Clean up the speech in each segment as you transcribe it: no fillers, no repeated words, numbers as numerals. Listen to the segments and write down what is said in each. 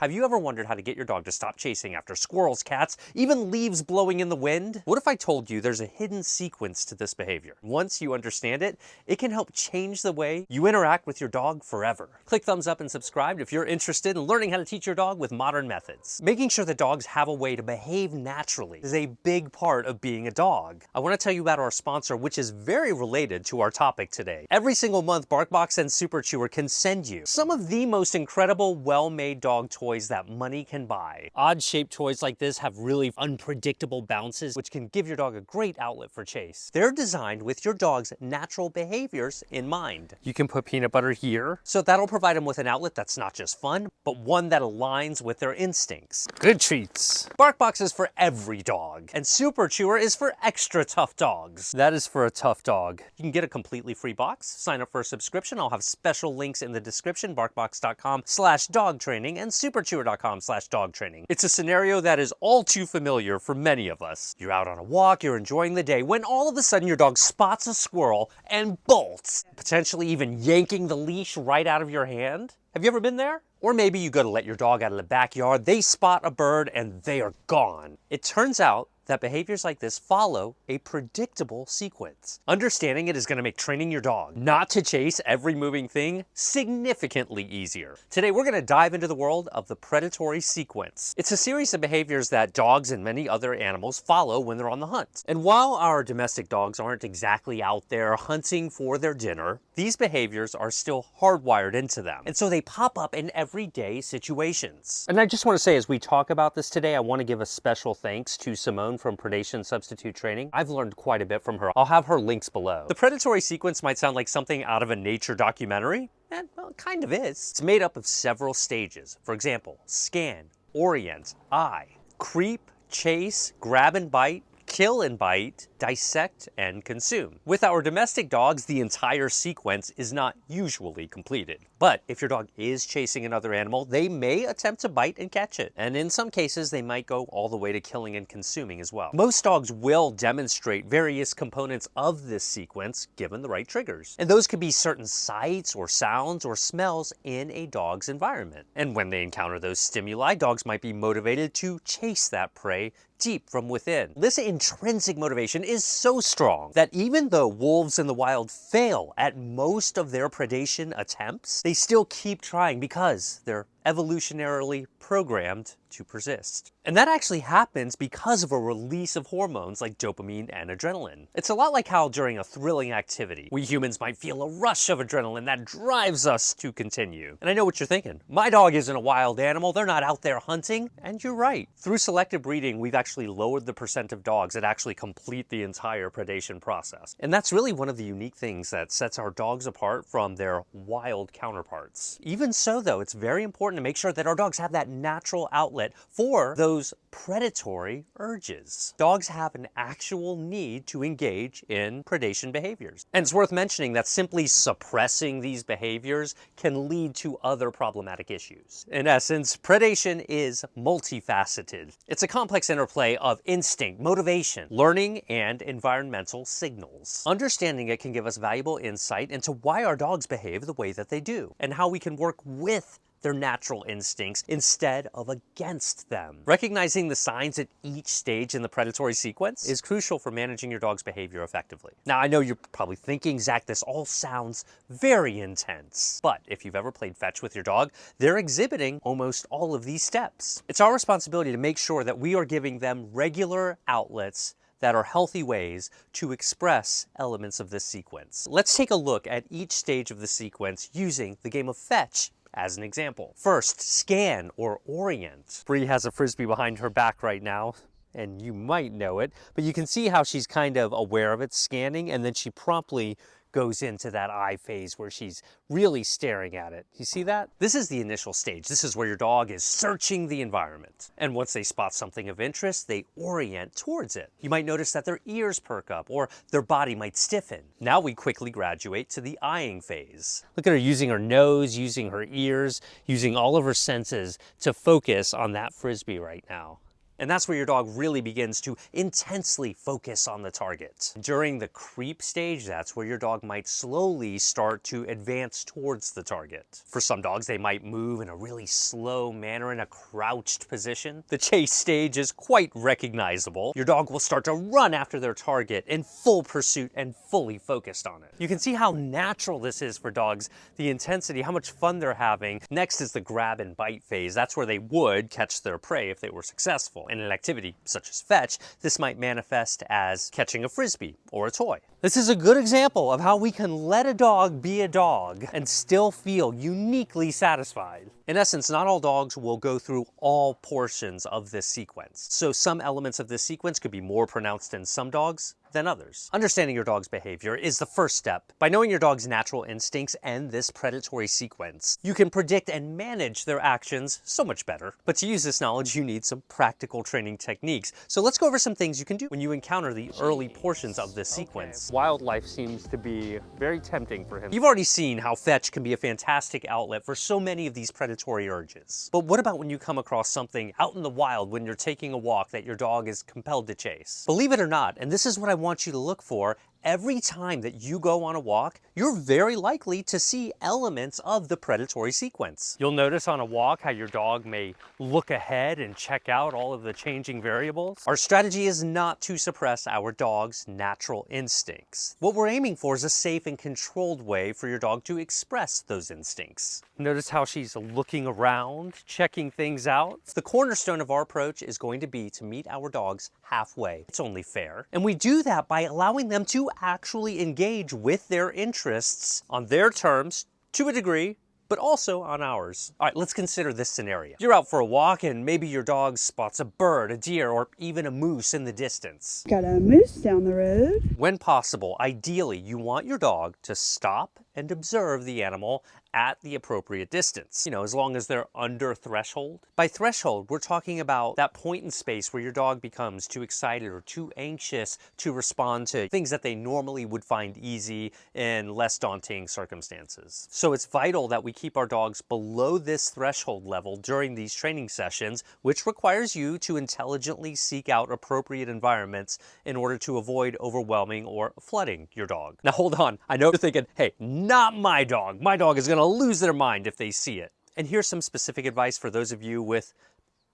Have you ever wondered how to get your dog to stop chasing after squirrels, cats, even leaves blowing in the wind? What if I told you there's a hidden sequence to this behavior? Once you understand it, it can help change the way you interact with your dog forever. Click thumbs up and subscribe if you're interested in learning how to teach your dog with modern methods. Making sure that dogs have a way to behave naturally is a big part of being a dog. I want to tell you about our sponsor, which is very related to our topic today. Every single month, BarkBox and Super Chewer can send you some of the most incredible, well-made dog toys that money can buy. Odd-shaped toys like this have really unpredictable bounces, which can give your dog a great outlet for chase. They're designed with your dog's natural behaviors in mind. You can put peanut butter here, so that'll provide them with an outlet that's not just fun, but one that aligns with their instincts. Good treats. BarkBox is for every dog, and Super Chewer is for extra tough dogs. That is for a tough dog. You can get a completely free box. Sign up for a subscription. I'll have special links in the description, barkbox.com/dogtraining and superchewer.com/dogtraining. It's a scenario that is all too familiar for many of us. You're out on a walk, you're enjoying the day, when all of a sudden your dog spots a squirrel and bolts, potentially even yanking the leash right out of your hand. Have you ever been there? Or maybe you go to let your dog out of the backyard, they spot a bird, and they are gone. It turns out that behaviors like this follow a predictable sequence. Understanding it is going to make training your dog not to chase every moving thing significantly easier. Today we're going to dive into the world of the predatory sequence. It's a series of behaviors that dogs and many other animals follow when they're on the hunt. And while our domestic dogs aren't exactly out there hunting for their dinner, these behaviors are still hardwired into them. And so they pop up in everyday situations. And I just want to say, as we talk about this today, I want to give a special thanks to Simone from Predation Substitute Training. I've learned quite a bit from her. I'll have her links below. The predatory sequence might sound like something out of a nature documentary, and well, it kind of is. It's made up of several stages. For example, scan, orient, eye, creep, chase, grab and bite, kill and bite, dissect, and consume. With our domestic dogs, the entire sequence is not usually completed. But if your dog is chasing another animal, they may attempt to bite and catch it. And in some cases, they might go all the way to killing and consuming as well. Most dogs will demonstrate various components of this sequence given the right triggers. And those could be certain sights or sounds or smells in a dog's environment. And when they encounter those stimuli, dogs might be motivated to chase that prey deep from within. This intrinsic motivation is so strong that even though wolves in the wild fail at most of their predation attempts, they still keep trying because they're evolutionarily programmed to persist. And that actually happens because of a release of hormones like dopamine and adrenaline. It's a lot like how during a thrilling activity, we humans might feel a rush of adrenaline that drives us to continue. And I know what you're thinking. My dog isn't a wild animal. They're not out there hunting. And you're right. Through selective breeding, we've actually lowered the percent of dogs that actually complete the entire predation process. And that's really one of the unique things that sets our dogs apart from their wild counterparts. Even so, though, it's very important to make sure that our dogs have that natural outlet for those predatory urges. Dogs have an actual need to engage in predation behaviors. And it's worth mentioning that simply suppressing these behaviors can lead to other problematic issues. In essence, predation is multifaceted. It's a complex interplay of instinct, motivation, learning, and environmental signals. Understanding it can give us valuable insight into why our dogs behave the way that they do, and how we can work with their natural instincts instead of against them. Recognizing the signs at each stage in the predatory sequence is crucial for managing your dog's behavior effectively. Now, I know you're probably thinking, Zach, this all sounds very intense. But if you've ever played fetch with your dog, they're exhibiting almost all of these steps. It's our responsibility to make sure that we are giving them regular outlets that are healthy ways to express elements of this sequence. Let's take a look at each stage of the sequence using the game of fetch as an example. First, scan or orient. Bree has a frisbee behind her back right now, and you might know it, but you can see how she's kind of aware of it, scanning, and then she promptly goes into that eye phase where she's really staring at it. You see that? This is the initial stage. This is where your dog is searching the environment. And once they spot something of interest, they orient towards it. You might notice that their ears perk up or their body might stiffen. Now we quickly graduate to the eyeing phase. Look at her using her nose, using her ears, using all of her senses to focus on that frisbee right now. And that's where your dog really begins to intensely focus on the target. During the creep stage, that's where your dog might slowly start to advance towards the target. For some dogs, they might move in a really slow manner in a crouched position. The chase stage is quite recognizable. Your dog will start to run after their target in full pursuit and fully focused on it. You can see how natural this is for dogs, the intensity, how much fun they're having. Next is the grab and bite phase. That's where they would catch their prey if they were successful. In an activity such as fetch, this might manifest as catching a frisbee or a toy. This is a good example of how we can let a dog be a dog and still feel uniquely satisfied. In essence, not all dogs will go through all portions of this sequence. So some elements of this sequence could be more pronounced in some dogs than others. Understanding your dog's behavior is the first step. By knowing your dog's natural instincts and this predatory sequence, you can predict and manage their actions so much better. But to use this knowledge, you need some practical training techniques. So let's go over some things you can do when you encounter the early portions of this sequence. Wildlife seems to be very tempting for him. You've already seen how fetch can be a fantastic outlet for so many of these predatory urges. But what about when you come across something out in the wild when you're taking a walk that your dog is compelled to chase? Believe it or not, and this is what I want you to look for, every time that you go on a walk, you're very likely to see elements of the predatory sequence. You'll notice on a walk how your dog may look ahead and check out all of the changing variables. Our strategy is not to suppress our dog's natural instincts. What we're aiming for is a safe and controlled way for your dog to express those instincts. Notice how she's looking around, checking things out. The cornerstone of our approach is going to be to meet our dogs halfway. It's only fair. And we do that by allowing them to actually engage with their interests on their terms to a degree, but also on ours. All right, let's consider this scenario. You're out for a walk and maybe your dog spots a bird, a deer, or even a moose in the distance. Got a moose down the road. When possible, ideally, you want your dog to stop and observe the animal at the appropriate distance, as long as they're under threshold. By threshold, we're talking about that point in space where your dog becomes too excited or too anxious to respond to things that they normally would find easy in less daunting circumstances. So it's vital that we keep our dogs below this threshold level during these training sessions, which requires you to intelligently seek out appropriate environments in order to avoid overwhelming or flooding your dog. Now hold on, I know you're thinking, hey, not my dog. My dog is gonna lose their mind if they see it. And here's some specific advice for those of you with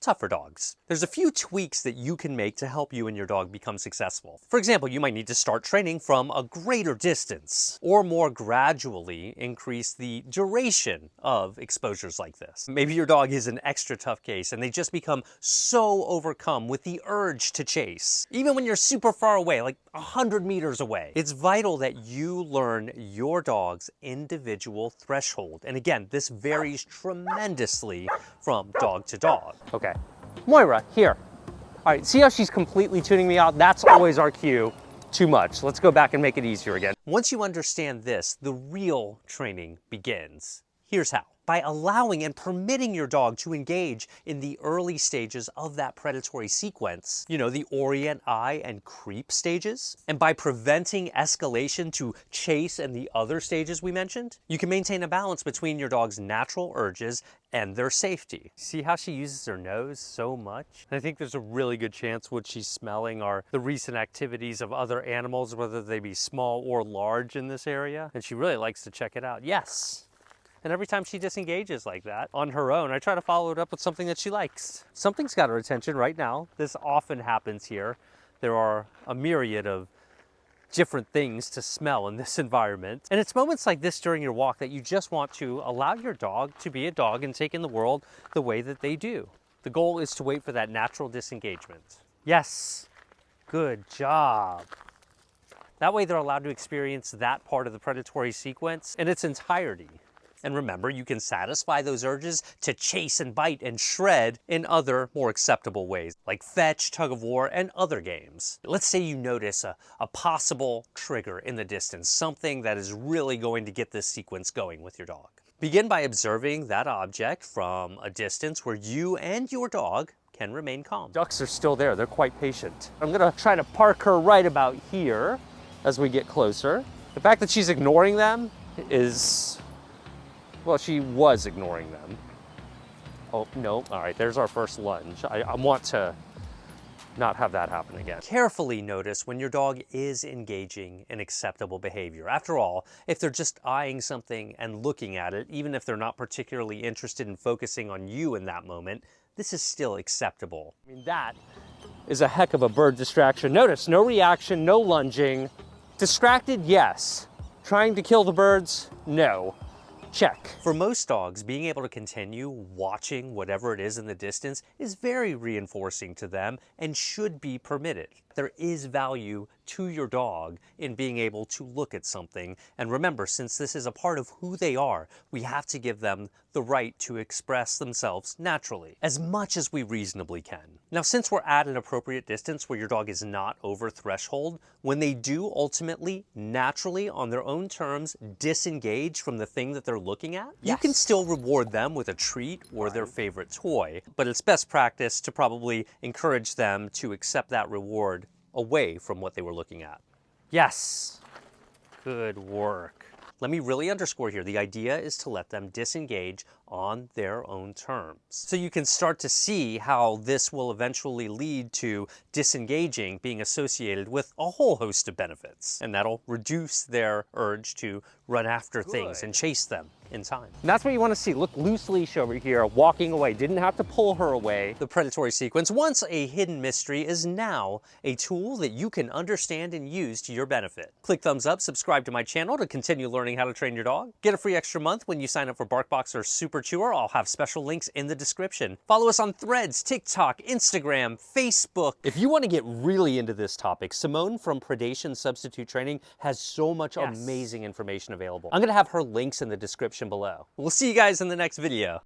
tougher dogs. There's a few tweaks that you can make to help you and your dog become successful. For example, you might need to start training from a greater distance, or more gradually increase the duration of exposures like this. Maybe your dog is an extra tough case and they just become so overcome with the urge to chase, even when you're super far away, like 100 meters away. It's vital that you learn your dog's individual threshold. And again, this varies tremendously from dog to dog. Okay, Moira, here. All right, see how she's completely tuning me out? That's always our cue. Too much. Let's go back and make it easier again. Once you understand this, the real training begins. Here's how. By allowing and permitting your dog to engage in the early stages of that predatory sequence, the orient, eye, and creep stages, and by preventing escalation to chase and the other stages we mentioned, you can maintain a balance between your dog's natural urges and their safety. See how she uses her nose so much? And I think there's a really good chance what she's smelling are the recent activities of other animals, whether they be small or large in this area, and she really likes to check it out. Yes. And every time she disengages like that on her own, I try to follow it up with something that she likes. Something's got her attention right now. This often happens here. There are a myriad of different things to smell in this environment. And it's moments like this during your walk that you just want to allow your dog to be a dog and take in the world the way that they do. The goal is to wait for that natural disengagement. Yes, good job. That way they're allowed to experience that part of the predatory sequence in its entirety. And remember, you can satisfy those urges to chase and bite and shred in other, more acceptable ways, like fetch, tug of war, and other games. Let's say you notice a possible trigger in the distance, something that is really going to get this sequence going with your dog. Begin by observing that object from a distance where you and your dog can remain calm. Ducks are still there. They're quite patient. I'm gonna try to park her right about here as we get closer. The fact that she's ignoring them is... well, she was ignoring them. Oh, no. All right, there's our first lunge. I want to not have that happen again. Carefully notice when your dog is engaging in acceptable behavior. After all, if they're just eyeing something and looking at it, even if they're not particularly interested in focusing on you in that moment, this is still acceptable. I mean, that is a heck of a bird distraction. Notice, no reaction, no lunging. Distracted, yes. Trying to kill the birds, no. Check. For most dogs, being able to continue watching whatever it is in the distance is very reinforcing to them and should be permitted. There is value to your dog in being able to look at something. And remember, since this is a part of who they are, we have to give them the right to express themselves naturally, as much as we reasonably can. Now, since we're at an appropriate distance where your dog is not over threshold, when they do ultimately, naturally, on their own terms, disengage from the thing that they're looking at, you can still reward them with a treat or their favorite toy, but it's best practice to probably encourage them to accept that reward away from what they were looking at. Yes, good work. Let me really underscore here, the idea is to let them disengage on their own terms. So you can start to see how this will eventually lead to disengaging being associated with a whole host of benefits. And that'll reduce their urge to run after things and chase them in time. And that's what you want to see. Look, loose leash over here, walking away. Didn't have to pull her away. The predatory sequence, once a hidden mystery, is now a tool that you can understand and use to your benefit. Click thumbs up, subscribe to my channel to continue learning how to train your dog. Get a free extra month when you sign up for BarkBox or Super Chewer. I'll have special links in the description. Follow us on Threads, TikTok, Instagram, Facebook. If you want to get really into this topic, Simone from Predation Substitute Training has so much amazing information available. I'm going to have her links in the description below. We'll see you guys in the next video.